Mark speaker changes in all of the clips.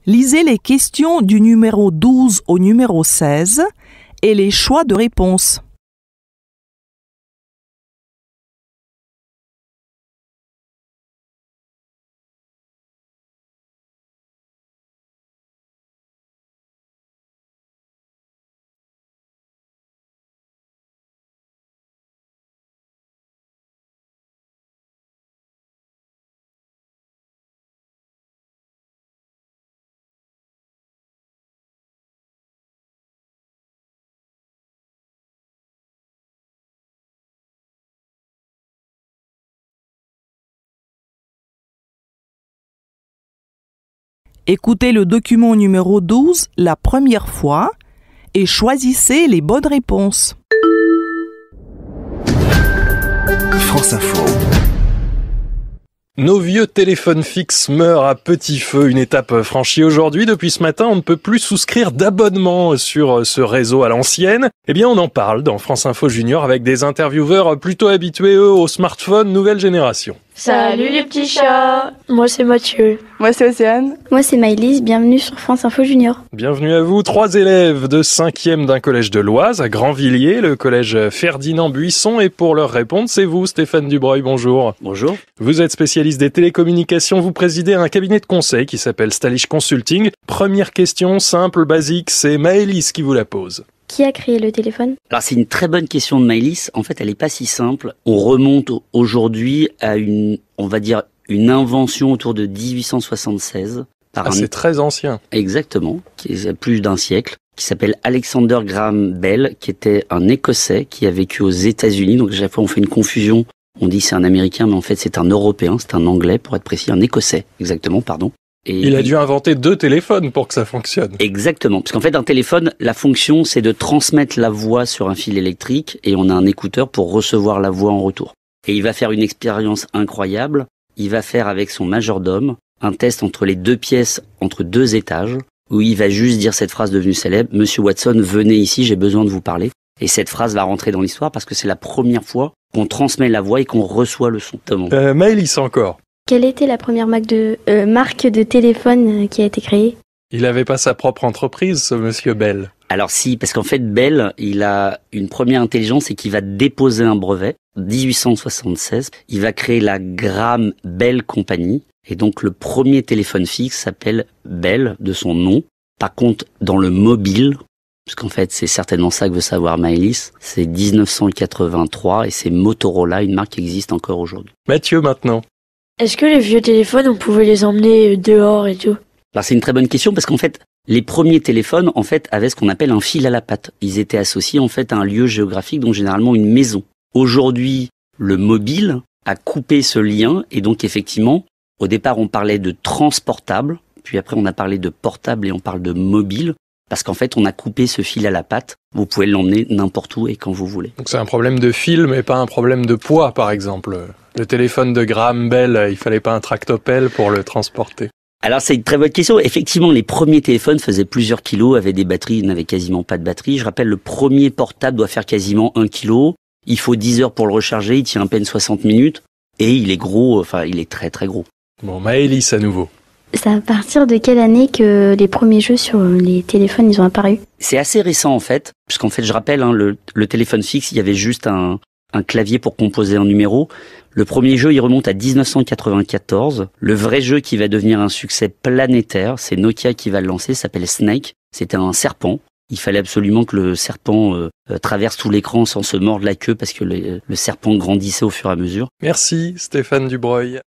Speaker 1: Lisez les questions du numéro 12 au numéro 16 et les choix de réponse. Écoutez le document numéro 12 la première fois et choisissez les bonnes réponses.
Speaker 2: France Info.
Speaker 3: Nos vieux téléphones fixes meurent à petit feu. Une étape franchie aujourd'hui. Depuis ce matin, on ne peut plus souscrire d'abonnement sur ce réseau à l'ancienne. Eh bien, on en parle dans France Info Junior avec des intervieweurs plutôt habitués, eux, aux smartphones nouvelle génération.
Speaker 4: Salut les petits chats. Moi c'est Mathieu.
Speaker 5: Moi c'est Océane.
Speaker 6: Moi c'est Maëlys, bienvenue sur France Info Junior.
Speaker 3: Bienvenue à vous, 3 élèves de 5e d'un collège de l'Oise à Grandvilliers, le collège Ferdinand Buisson. Et pour leur répondre, c'est vous, Stéphane Dubreuil, bonjour.
Speaker 7: Bonjour.
Speaker 3: Vous êtes spécialiste des télécommunications, vous présidez un cabinet de conseil qui s'appelle Stalish Consulting. Première question, simple, basique, c'est Maëlys qui vous la pose.
Speaker 6: Qui a créé le téléphone?
Speaker 7: Alors c'est une très bonne question de Maëlys. En fait, elle est pas si simple. On remonte aujourd'hui à une invention autour de 1876 par
Speaker 3: c'est très ancien.
Speaker 7: Exactement, qui est plus d'un siècle, qui s'appelle Alexander Graham Bell, qui était un Écossais qui a vécu aux États-Unis. Donc à chaque fois on fait une confusion. On dit c'est un Américain, mais en fait c'est un Européen, c'est un Anglais pour être précis, un Écossais, exactement, pardon.
Speaker 3: Et il a dû inventer 2 téléphones pour que ça fonctionne.
Speaker 7: Exactement, parce qu'en fait un téléphone, la fonction c'est de transmettre la voix sur un fil électrique et on a un écouteur pour recevoir la voix en retour. Et il va faire une expérience incroyable, il va faire avec son majordome un test entre les 2 pièces, entre 2 étages, où il va juste dire cette phrase devenue célèbre, Monsieur Watson, venez ici, j'ai besoin de vous parler. Et cette phrase va rentrer dans l'histoire parce que c'est la première fois qu'on transmet la voix et qu'on reçoit le son.
Speaker 3: Maëlys encore.
Speaker 6: Quelle était la première marque de téléphone qui a été créée?
Speaker 3: Il n'avait pas sa propre entreprise, ce monsieur Bell.
Speaker 7: Alors si, parce qu'en fait Bell, il a une première intelligence, c'est qu'il va déposer un brevet. 1876, il va créer la Graham Bell Company. Et donc le premier téléphone fixe s'appelle Bell, de son nom. Par contre, dans le mobile, parce qu'en fait c'est certainement ça que veut savoir Maëlys, c'est 1983 et c'est Motorola, une marque qui existe encore aujourd'hui.
Speaker 3: Mathieu maintenant.
Speaker 4: Est-ce que les vieux téléphones, on pouvait les emmener dehors et tout?
Speaker 7: Alors c'est une très bonne question parce qu'en fait, les premiers téléphones, en fait, avaient ce qu'on appelle un fil à la patte. Ils étaient associés, en fait, à un lieu géographique, donc généralement une maison. Aujourd'hui, le mobile a coupé ce lien et donc effectivement, au départ, on parlait de transportable, puis après on a parlé de portable et on parle de mobile. Parce qu'en fait, on a coupé ce fil à la patte. Vous pouvez l'emmener n'importe où et quand vous voulez.
Speaker 3: Donc c'est un problème de fil, mais pas un problème de poids, par exemple. Le téléphone de Graham Bell, il fallait pas un tractopelle pour le transporter.
Speaker 7: Alors c'est une très bonne question. Effectivement, les premiers téléphones faisaient plusieurs kilos, avaient des batteries, ils n'avaient quasiment pas de batterie. Je rappelle, le premier portable doit faire quasiment 1 kilo. Il faut 10 heures pour le recharger, il tient à peine 60 minutes. Et il est gros, enfin il est très très gros.
Speaker 3: Bon, Maëlys à nouveau.
Speaker 6: C'est à partir de quelle année que les premiers jeux sur les téléphones ils ont apparu?
Speaker 7: C'est assez récent en fait, puisqu'en fait je rappelle, le téléphone fixe, il y avait juste un clavier pour composer un numéro. Le premier jeu, il remonte à 1994. Le vrai jeu qui va devenir un succès planétaire, c'est Nokia qui va le lancer, s'appelle Snake. C'était un serpent. Il fallait absolument que le serpent traverse tout l'écran sans se mordre la queue parce que le serpent grandissait au fur et à mesure.
Speaker 3: Merci Stéphane Dubreuil.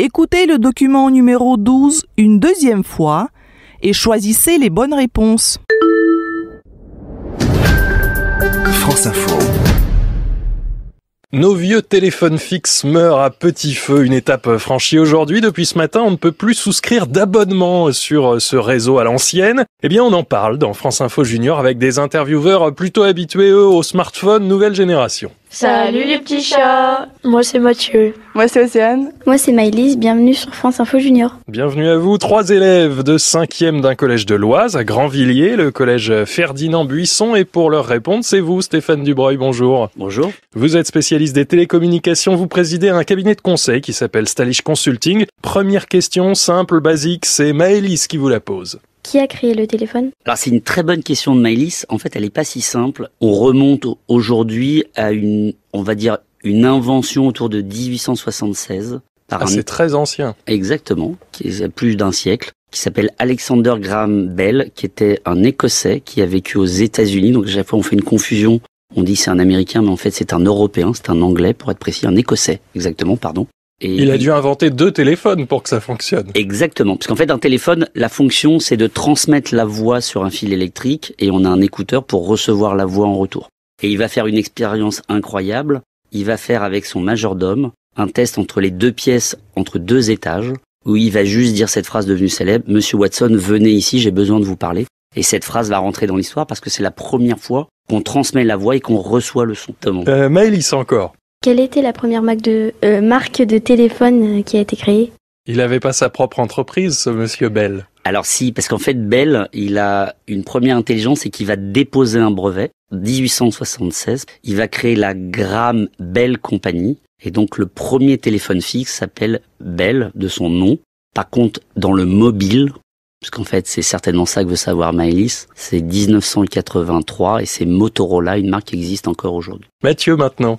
Speaker 1: Écoutez le document numéro 12 une deuxième fois et choisissez les bonnes réponses.
Speaker 2: France Info.
Speaker 3: Nos vieux téléphones fixes meurent à petit feu. Une étape franchie aujourd'hui. Depuis ce matin, on ne peut plus souscrire d'abonnement sur ce réseau à l'ancienne. Eh bien, on en parle dans France Info Junior avec des intervieweurs plutôt habitués, eux, aux smartphones nouvelle génération.
Speaker 4: Salut les petits chats. Moi c'est Mathieu.
Speaker 5: Moi c'est Océane.
Speaker 6: Moi c'est Maëlys, bienvenue sur France Info Junior.
Speaker 3: Bienvenue à vous, 3 élèves de 5e d'un collège de l'Oise à Grandvilliers, le collège Ferdinand Buisson. Et pour leur répondre, c'est vous, Stéphane Dubreuil, bonjour.
Speaker 7: Bonjour.
Speaker 3: Vous êtes spécialiste des télécommunications, vous présidez un cabinet de conseil qui s'appelle Stalish Consulting. Première question, simple, basique, c'est Maëlys qui vous la pose.
Speaker 6: Qui a créé le téléphone?
Speaker 7: Alors c'est une très bonne question de Maëlys. En fait, elle est pas si simple. On remonte aujourd'hui à une invention autour de 1876.
Speaker 3: C'est très ancien.
Speaker 7: Exactement, qui est plus d'un siècle, qui s'appelle Alexander Graham Bell, qui était un Écossais qui a vécu aux États-Unis. Donc à chaque fois on fait une confusion. On dit c'est un Américain, mais en fait c'est un Européen, c'est un Anglais pour être précis, un Écossais, exactement, pardon. Et
Speaker 3: il a dû inventer 2 téléphones pour que ça fonctionne.
Speaker 7: Exactement, parce qu'en fait un téléphone, la fonction c'est de transmettre la voix sur un fil électrique et on a un écouteur pour recevoir la voix en retour. Et il va faire une expérience incroyable, il va faire avec son majordome un test entre les 2 pièces, entre 2 étages, où il va juste dire cette phrase devenue célèbre, Monsieur Watson, venez ici, j'ai besoin de vous parler. Et cette phrase va rentrer dans l'histoire parce que c'est la première fois qu'on transmet la voix et qu'on reçoit le son.
Speaker 3: Maëlys encore.
Speaker 6: Quelle était la première marque de téléphone qui a été créée?
Speaker 3: Il n'avait pas sa propre entreprise, ce monsieur Bell.
Speaker 7: Alors si, parce qu'en fait Bell, il a une première intelligence et qu'il va déposer un brevet, 1876, il va créer la Graham Bell Company, et donc le premier téléphone fixe s'appelle Bell, de son nom. Par contre, dans le mobile, parce qu'en fait c'est certainement ça que veut savoir Maëlys, c'est 1983 et c'est Motorola, une marque qui existe encore aujourd'hui.
Speaker 3: Mathieu maintenant.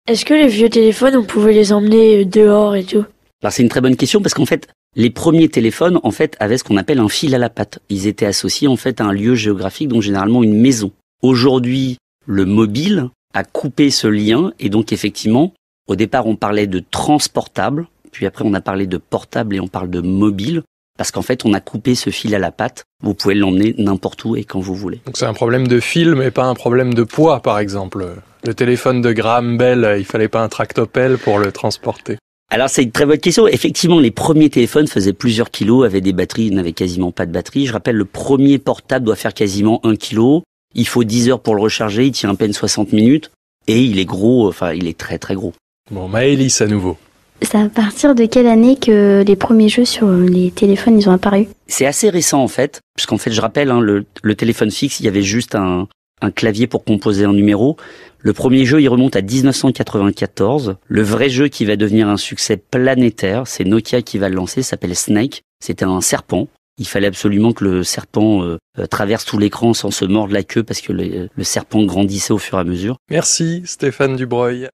Speaker 4: Est-ce que les vieux téléphones on pouvait les emmener dehors et tout?
Speaker 7: Alors c'est une très bonne question parce qu'en fait, les premiers téléphones en fait avaient ce qu'on appelle un fil à la patte. Ils étaient associés en fait à un lieu géographique, donc généralement une maison. Aujourd'hui, le mobile a coupé ce lien et donc effectivement, au départ on parlait de transportable, puis après on a parlé de portable et on parle de mobile parce qu'en fait on a coupé ce fil à la patte. Vous pouvez l'emmener n'importe où et quand vous voulez.
Speaker 3: Donc c'est un problème de fil mais pas un problème de poids par exemple. Le téléphone de Graham Bell, il fallait pas un tractopelle pour le transporter.
Speaker 7: Alors c'est une très bonne question. Effectivement, les premiers téléphones faisaient plusieurs kilos, avaient des batteries, ils n'avaient quasiment pas de batterie. Je rappelle, le premier portable doit faire quasiment 1 kilo. Il faut 10 heures pour le recharger, il tient à peine 60 minutes. Et il est gros, enfin il est très très gros.
Speaker 3: Bon, Maëlys à nouveau.
Speaker 6: C'est à partir de quelle année que les premiers jeux sur les téléphones ils ont apparu?
Speaker 7: C'est assez récent en fait, puisqu'en fait je rappelle, le téléphone fixe, il y avait juste un clavier pour composer un numéro. Le premier jeu, il remonte à 1994. Le vrai jeu qui va devenir un succès planétaire, c'est Nokia qui va le lancer, s'appelle Snake. C'était un serpent. Il fallait absolument que le serpent traverse tout l'écran sans se mordre la queue parce que le serpent grandissait au fur et à mesure.
Speaker 3: Merci Stéphane Dubreuil.